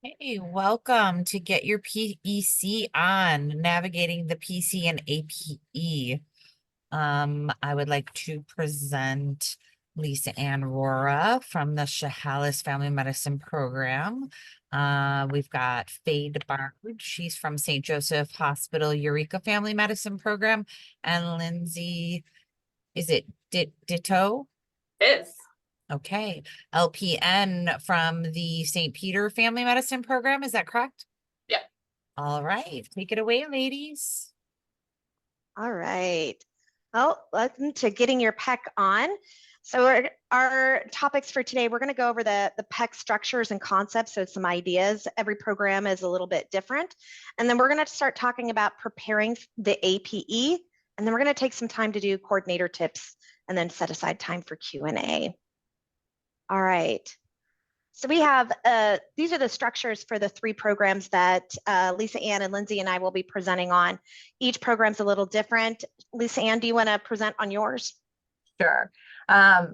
Hey, welcome to Get Your PEC On, navigating the PC and APE. I would like to present Lisa Ann Rora from the Chehalis Family Medicine Program. We've got Faye DeBarge, she's from St. Joseph Hospital Eureka Family Medicine Program, and Lindsay, is it Ditto? Is. Okay, LPN from the St. Peter Family Medicine Program, is that correct? Yeah. All right, take it away, ladies. All right. Well, welcome to Getting Your PEC On. So our topics for today, we're going to go over the PEC structures and concepts, so some ideas. Every program is a little bit different. And then we're going to start talking about preparing the APE, and then we're going to take some time to do coordinator tips and then set aside time for Q&A. All right. So we have, these are the structures for the three programs that Lisa Ann and Lindsay and I will be presenting on. Each program's a little different. Lisa Ann, do you want to present on yours? Sure.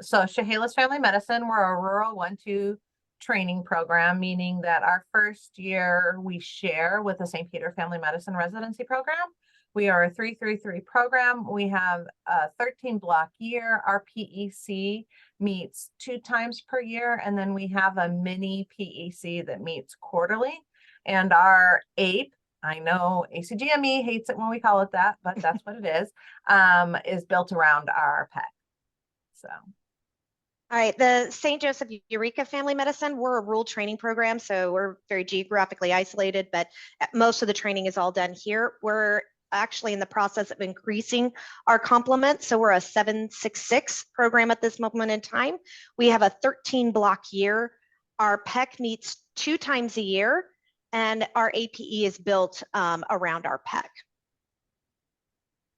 So Chehalis Family Medicine, we're a rural 1-2 training program, meaning that our first year we share with the St. Peter Family Medicine residency program. We are a 3-3-3 program. We have a 13-block year. Our PEC meets 2 times per year, and then we have a mini PEC that meets quarterly. And our APE, I know ACGME hates it when we call it that, but that's what it is built around our PEC. So. All right, the St. Joseph Eureka Family Medicine, we're a rural training program, so we're very geographically isolated, but most of the training is all done here. We're actually in the process of increasing our complement, so we're a 766 program at this moment in time. We have a 13-block year. Our PEC meets 2 times a year, and our APE is built around our PEC.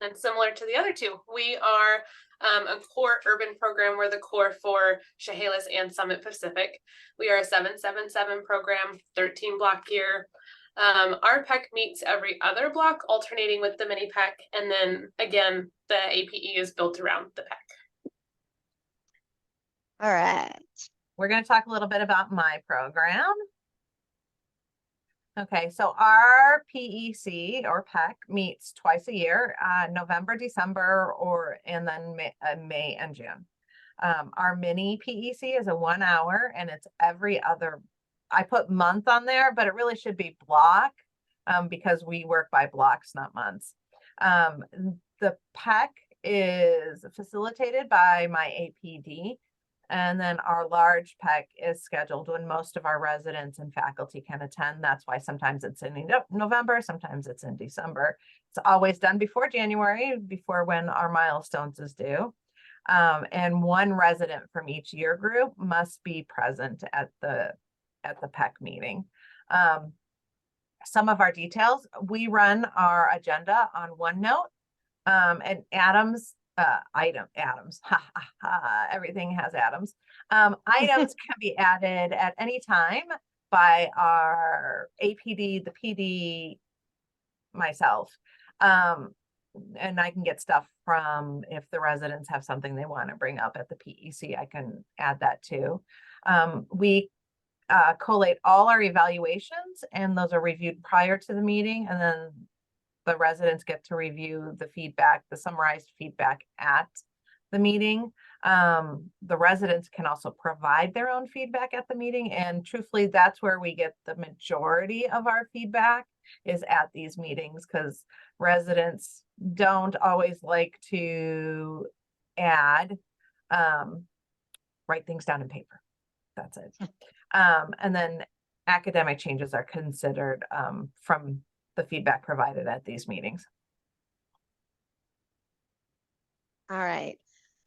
And similar to the other two, we are a core urban program. We're the core for Chehalis and Summit Pacific. We are a 777 program, 13-block year. Our PEC meets every other block, alternating with the mini PEC. And then again, the APE is built around the PEC. All right. We're going to talk a little bit about my program. Okay, so our PEC or PEC meets twice a year, November, December, and then May and June. Our mini PEC is a 1 hour, and it's every other, I put month on there, but it really should be block because we work by blocks, not months. The PEC is facilitated by my APD. And then our large PEC is scheduled when most of our residents and faculty can attend. That's why sometimes it's in November, sometimes it's in December. It's always done before January, before when our milestones is due. And 1 resident from each year group must be present at the PEC meeting. Some of our details, we run our agenda on OneNote, and items, everything has atoms. Items can be added at any time by our APD, the PD, myself. And I can get stuff from, if the residents have something they want to bring up at the PEC, I can add that too. We collate all our evaluations, and those are reviewed prior to the meeting, and then the residents get to review the feedback, the summarized feedback at the meeting. The residents can also provide their own feedback at the meeting. And truthfully, that's where we get the majority of our feedback, is at these meetings, because residents don't always like to write things down in paper. That's it. And then academic changes are considered from the feedback provided at these meetings. All right.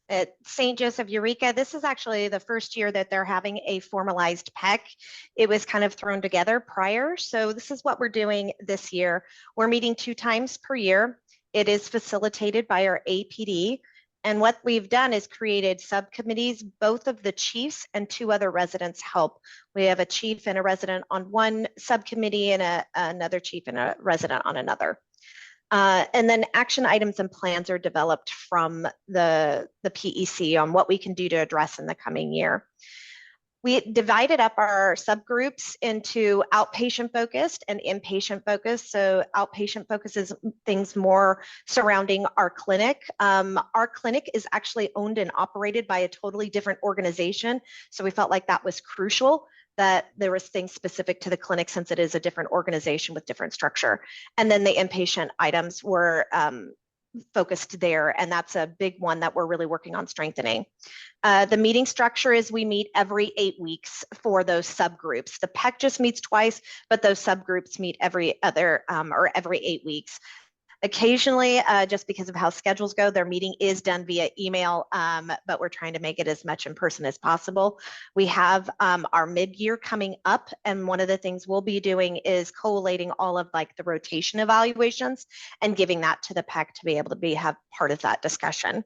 At St. Joseph Eureka, this is actually the first year that they're having a formalized PEC. It was kind of thrown together prior. So this is what we're doing this year. We're meeting 2 times per year. It is facilitated by our APD. And what we've done is created subcommittees. Both of the chiefs and 2 other residents help. We have a chief and a resident on one subcommittee, and another chief and a resident on another. And then action items and plans are developed from the PEC on what we can do to address in the coming year. We divided up our subgroups into outpatient focused and inpatient focused. So outpatient focuses things more surrounding our clinic. Our clinic is actually owned and operated by a totally different organization. So we felt like that was crucial, that there was things specific to the clinic since it is a different organization with different structure. And then the inpatient items were focused there, and that's a big one that we're really working on strengthening. The meeting structure is we meet every 8 weeks for those subgroups. The PEC just meets twice, but those subgroups meet every other or every 8 weeks. Occasionally, just because of how schedules go, their meeting is done via email, but we're trying to make it as much in person as possible. We have our mid-year coming up, and one of the things we'll be doing is collating all of like the rotation evaluations and giving that to the PEC to be able to have part of that discussion.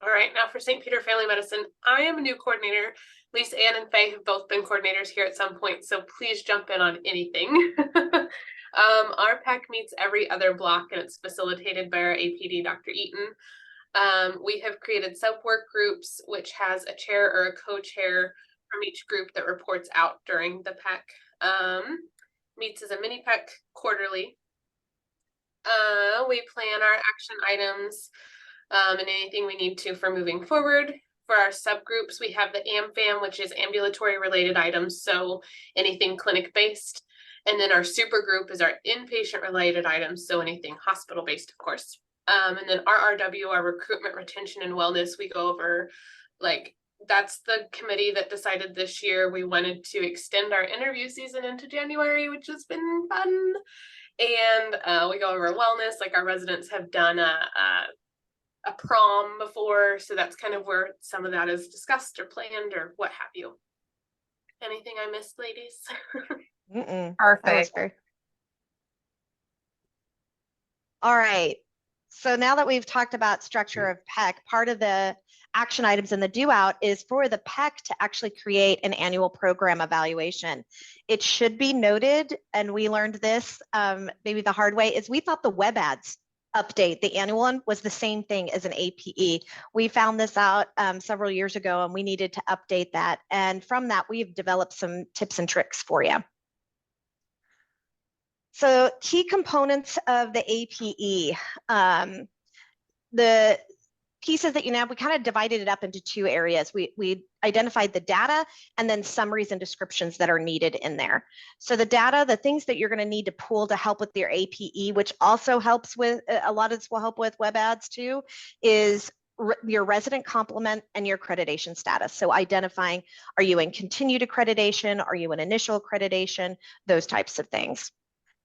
All right, now for St. Peter Family Medicine, I am a new coordinator. Lisa Ann and Faye have both been coordinators here at some point, so please jump in on anything. Our PEC meets every other block, and it's facilitated by our APD, Dr. Eaton. We have created sub-work groups, which has a chair or a co-chair from each group that reports out during the PEC. Meets as a mini PEC quarterly. We plan our action items and anything we need to for moving forward. For our subgroups, we have the AmFam, which is ambulatory related items, so anything clinic based. And then our super group is our inpatient related items, so anything hospital based, of course. And then RRW, our recruitment, retention, and wellness, we go over, like, that's the committee that decided this year we wanted to extend our interview season into January, which has been fun. And we go over wellness, like our residents have done a prom before, so that's kind of where some of that is discussed or planned or what have you. Anything I missed, ladies? Perfect. All right. So now that we've talked about structure of PEC, part of the action items in the due out is for the PEC to actually create an annual program evaluation. It should be noted, and we learned this maybe the hard way, is we thought the web ads update, the annual one, was the same thing as an APE. We found this out several years ago, and we needed to update that. And from that, we've developed some tips and tricks for you. So key components of the APE, the pieces that we kind of divided it up into 2 areas. We identified the data and then summaries and descriptions that are needed in there. So the data, the things that you're going to need to pull to help with your APE, which also helps with, a lot of this will help with web ads too, is your resident complement and your accreditation status. So identifying, are you in continued accreditation? Are you in initial accreditation? Those types of things.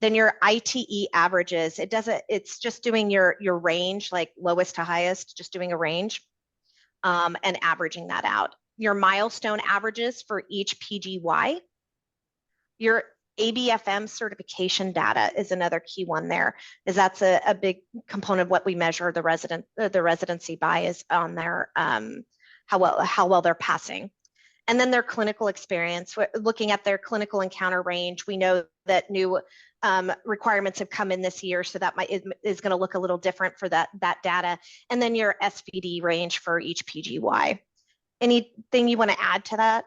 Then your ITE averages, it's just doing your range, like lowest to highest, just doing a range and averaging that out. Your milestone averages for each PGY. Your ABFM certification data is another key one there, is that's a big component of what we measure the residency by, is on their how well they're passing. And then their clinical experience, looking at their clinical encounter range. We know that new requirements have come in this year, so that is going to look a little different for that data. And then your SVD range for each PGY. Anything you want to add to that,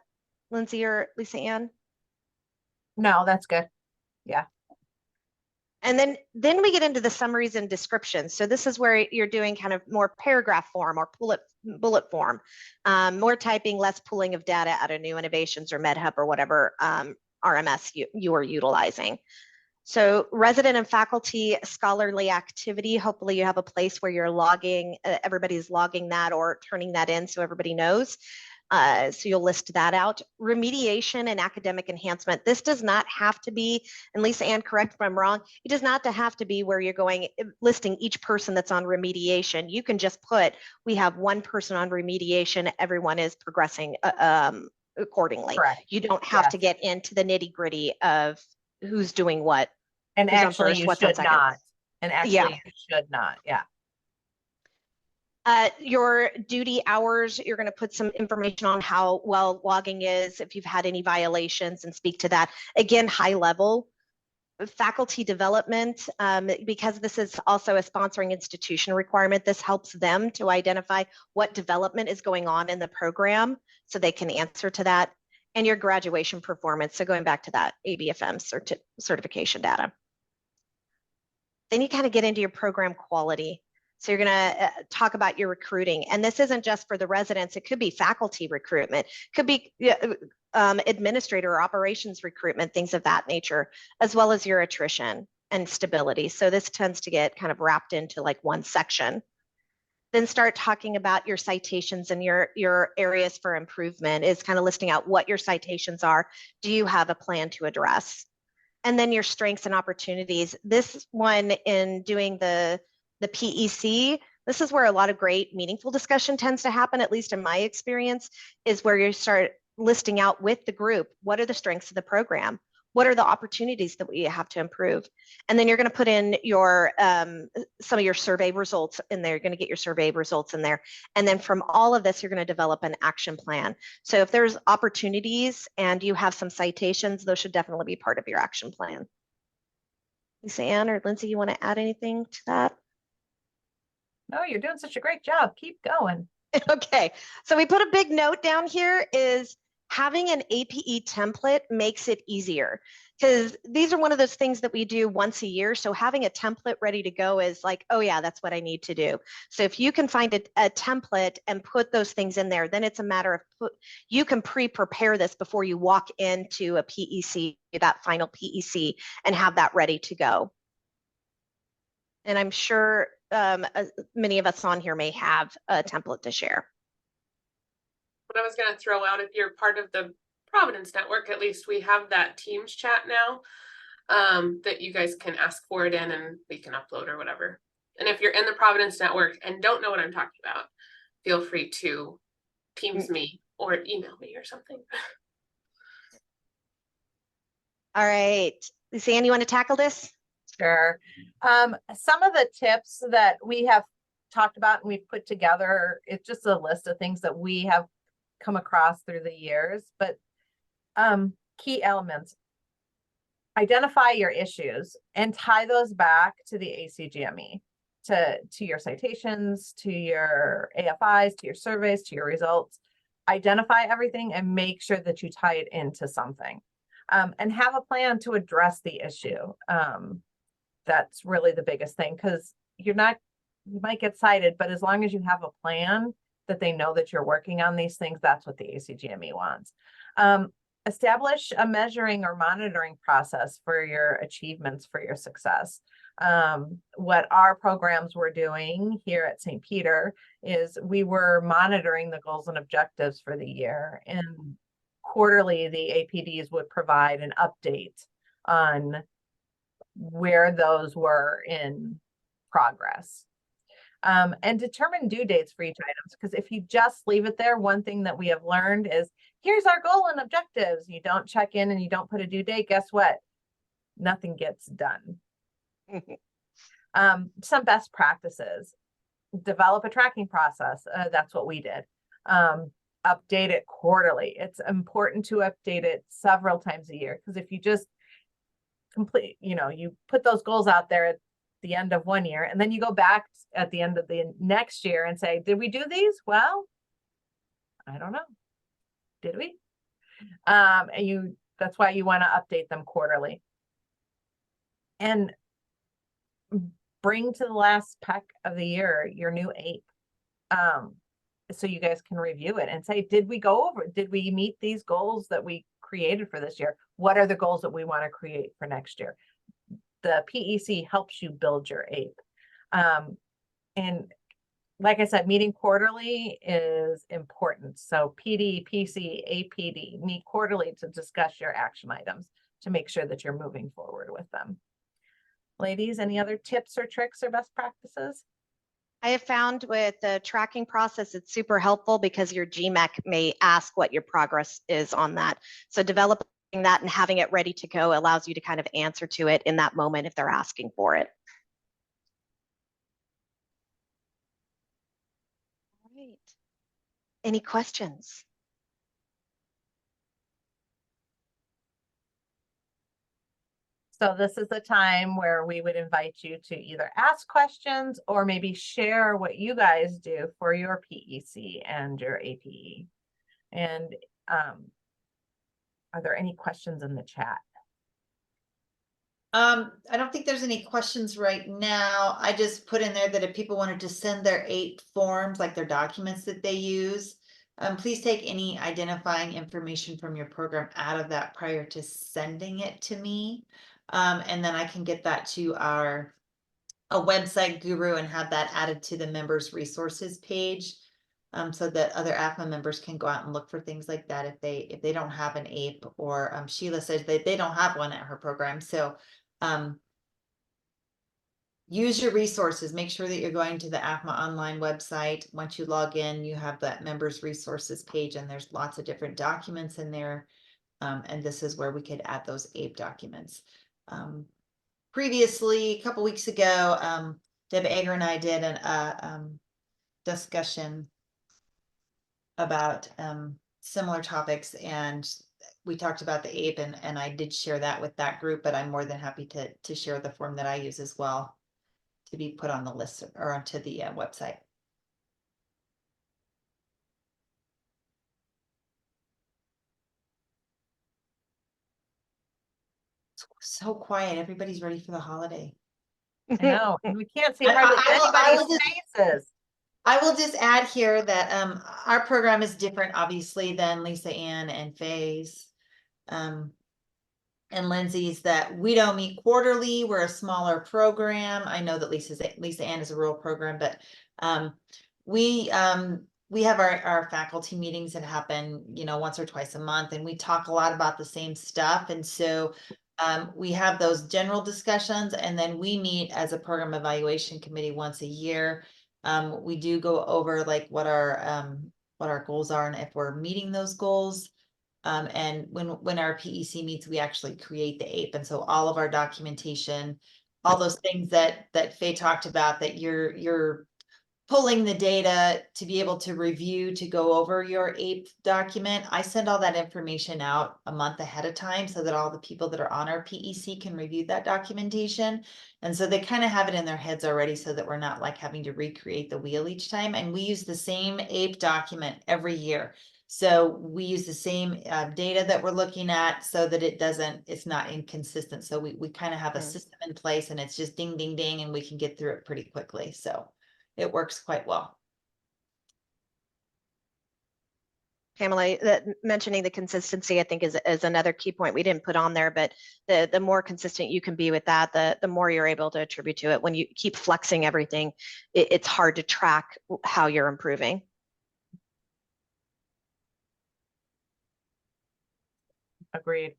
Lindsay or Lisa Ann? No, that's good. Yeah. And then we get into the summaries and descriptions. So this is where you're doing kind of more paragraph form or bullet form, more typing, less pulling of data out of new innovations or MedHub or whatever RMS you are utilizing. So resident and faculty scholarly activity, hopefully you have a place where you're logging, everybody's logging that or turning that in so everybody knows. So you'll list that out. Remediation and academic enhancement. This does not have to be, and Lisa Ann, correct if I'm wrong, it does not have to be where you're going listing each person that's on remediation. You can just put, we have one person on remediation, everyone is progressing accordingly. Correct. You don't have to get into the nitty gritty of who's doing what. And who's on actually first, you what's on should second. not. And actually you should not. Yeah. Your duty hours, you're going to put some information on how well logging is, if you've had any violations, and speak to that. Again, high level. faculty development, because this is also a sponsoring institution requirement, this helps them to identify what development is going on in the program so they can answer to that. And your graduation performance. So going back to that ABFM certification data. Then you kind of get into your program quality. So you're going to talk about your recruiting. And this isn't just for the residents. It could be faculty recruitment, could be administrator or operations recruitment, things of that nature, as well as your attrition and stability. So this tends to get kind of wrapped into like one section. Then start talking about your citations and your areas for improvement, is kind of listing out what your citations are. Do you have a plan to address? And then your strengths and opportunities. This one, in doing the PEC, this is where a lot of great meaningful discussion tends to happen, at least in my experience, is where you start listing out with the group, what are the strengths of the program? What are the opportunities that we have to improve? And then you're going to put in your some of your survey results in there. You're going to get your survey results in there. And then from all of this, you're going to develop an action plan. So if there's opportunities and you have some citations, those should definitely be part of your action plan. Lisa Ann or Lindsay, you want to add anything to that? No, you're doing such a great job. Keep going. Okay, so we put a big note down here, is having an APE template makes it easier, because these are one of those things that we do once a year. So having a template ready to go is like, oh yeah, that's what I need to do. So if you can find a template and put those things in there, then it's a matter of you can pre-prepare this before you walk into a PEC, that final PEC, and have that ready to go. And I'm sure many of us on here may have a template to share. What I was going to throw out, if you're part of the Providence Network, at least we have that Teams chat now that you guys can ask for it in and we can upload or whatever. And if you're in the Providence Network and don't know what I'm talking about, feel free to Teams me or email me or something. All right, Lisa-Ann, you want to tackle this? Sure. Some of the tips that we have talked about and we've put together, it's just a list of things that we have come across through the years, but key elements: identify your issues and tie those back to the ACGME, to your citations, to your AFIs, to your surveys, to your results. Identify everything and make sure that you tie it into something, and have a plan to address the issue. That's really the biggest thing, because you might get cited, but as long as you have a plan that they know that you're working on these things, that's what the ACGME wants. Establish a measuring or monitoring process for your achievements, for your success. What our programs were doing here at St. Peter is we were monitoring the goals and objectives for the year, and quarterly the APDs would provide an update on where those were in progress. And determine due dates for each item, because if you just leave it there, one thing that we have learned is, here's our goal and objectives. You don't check in and you don't put a due date, guess what? Nothing gets done. Some best practices: develop a tracking process. That's what we did. Update it quarterly. It's important to update it several times a year, because if you just you put those goals out there at the end of one year, and then you go back at the end of the next year and say, did we do these? Well, I don't know. Did we? And that's why you want to update them quarterly. And bring to the last PEC of the year your new APE, so you guys can review it and say, did we meet these goals that we created for this year? What are the goals that we want to create for next year? The PEC helps you build your APE. And like I said, meeting quarterly is important. So PD, PC, APD, meet quarterly to discuss your action items to make sure that you're moving forward with them. Ladies, any other tips or tricks or best practices? I have found with the tracking process, it's super helpful because your GMAC may ask what your progress is on that. So developing that and having it ready to go allows you to kind of answer to it in that moment if they're asking for it. All right. Any questions? So this is the time where we would invite you to either ask questions or maybe share what you guys do for your PEC and your APE. And are there any questions in the chat? I don't think there's any questions right now. I just put in there that if people wanted to send their 8 forms, like their documents that they use, please take any identifying information from your program out of that prior to sending it to me. And then I can get that to a website guru and have that added to the members resources page. So that other AFMA members can go out and look for things like that if they don't have an APE, or Sheila says they don't have one at her program. So use your resources. Make sure that you're going to the AFMA online website. Once you log in, you have that members resources page, and there's lots of different documents in there. And this is where we could add those APE documents. Previously, a couple weeks ago, Deb Ager and I did a discussion about similar topics, and we talked about the APE, and I did share that with that group, but I'm more than happy to share the form that I use as well to be put on the list or onto the website. It's so quiet. Everybody's ready for the holiday. I know, and we can't see I- hardly I will- I will anybody's just- faces. I will just add here that our program is different, obviously, than Lisa Ann and Faye's and Lindsay's. That we don't meet quarterly. We're a smaller program. I know that Lisa Ann is a rural program, but we have our faculty meetings that happen, once or twice a month, and we talk a lot about the same stuff. And so we have those general discussions, and then we meet as a program evaluation committee once a year. We do go over like what our goals are and if we're meeting those goals. And when our PEC meets, we actually create the APE. And so all of our documentation, all those things that Faye talked about, that you're pulling the data to be able to review, to go over your APE document. I send all that information out a month ahead of time so that all the people that are on our PEC can review that documentation. And so they kind of have it in their heads already, so that we're not like having to recreate the wheel each time. And we use the same APE document every year. So we use the same data that we're looking at, so that it's not inconsistent. So we kind of have a system in place, and it's just ding, ding, ding, and we can get through it pretty quickly. So it works quite well. Pamela, mentioning the consistency, I think is another key point we didn't put on there, but the more consistent you can be with that, the more you're able to attribute to it. When you keep flexing everything, it's hard to track how you're improving. Agreed.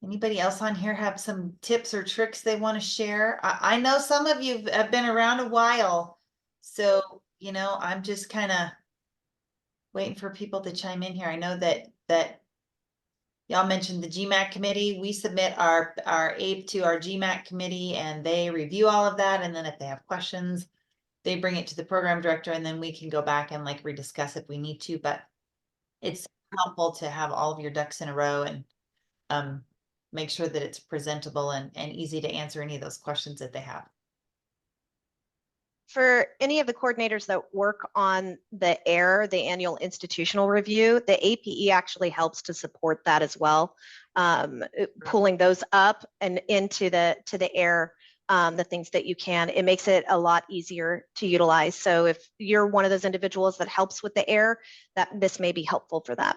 Anybody else on here have some tips or tricks they want to share? I know some of you have been around a while, so I'm just kind of waiting for people to chime in here. I know that y'all mentioned the GMAC committee. We submit our APE to our GMAC committee, and they review all of that. And then if they have questions, they bring it to the program director, and then we can go back and like rediscuss if we need to. But it's helpful to have all of your ducks in a row and make sure that it's presentable and easy to answer any of those questions that they have. For any of the coordinators that work on the AIR, the annual institutional review, the APE actually helps to support that as well. Pulling those up and into the AIR, the things that you can, it makes it a lot easier to utilize. So if you're one of those individuals that helps with the AIR, this may be helpful for that.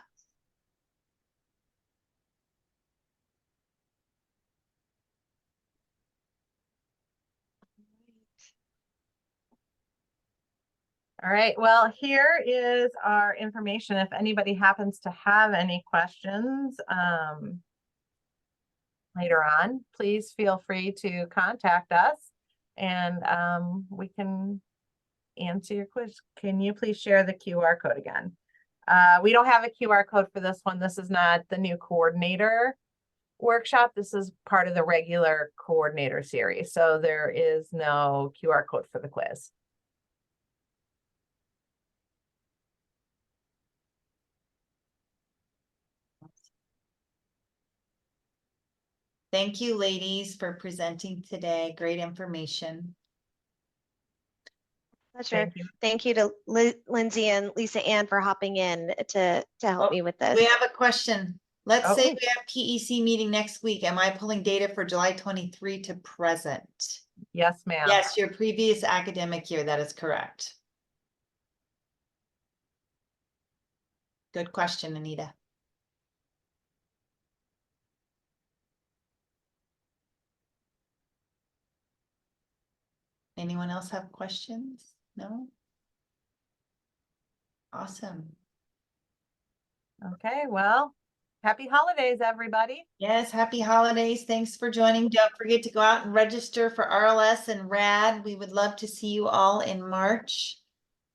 All right, well, here is our information. If anybody happens to have any questions later on, please feel free to contact us, and we can answer your quiz. Can you please share the QR code again? We don't have a QR code for this one. This is not the new coordinator workshop. This is part of the regular coordinator series. So there is no QR code for the quiz. Thank you, ladies, for presenting today. Great information. Pleasure. Thank you. Thank you to Lindsay and Lisa Ann for hopping in to help Oh, me with this. We have a question. Let's say Okay. we have PEC meeting next week. Am I pulling data for July 23 to present? Yes, ma'am. Yes, your previous academic year. That is correct. Good question, Anita. Anyone else have questions? No? Awesome. Okay, well, happy holidays, everybody. Yes, happy holidays. Thanks for joining. Don't forget to go out and register for RLS and RAD. We would love to see you all in March.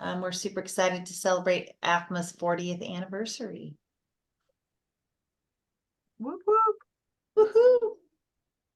We're super excited to celebrate AFMA's 40th anniversary. Whoop, whoop. Woohoo!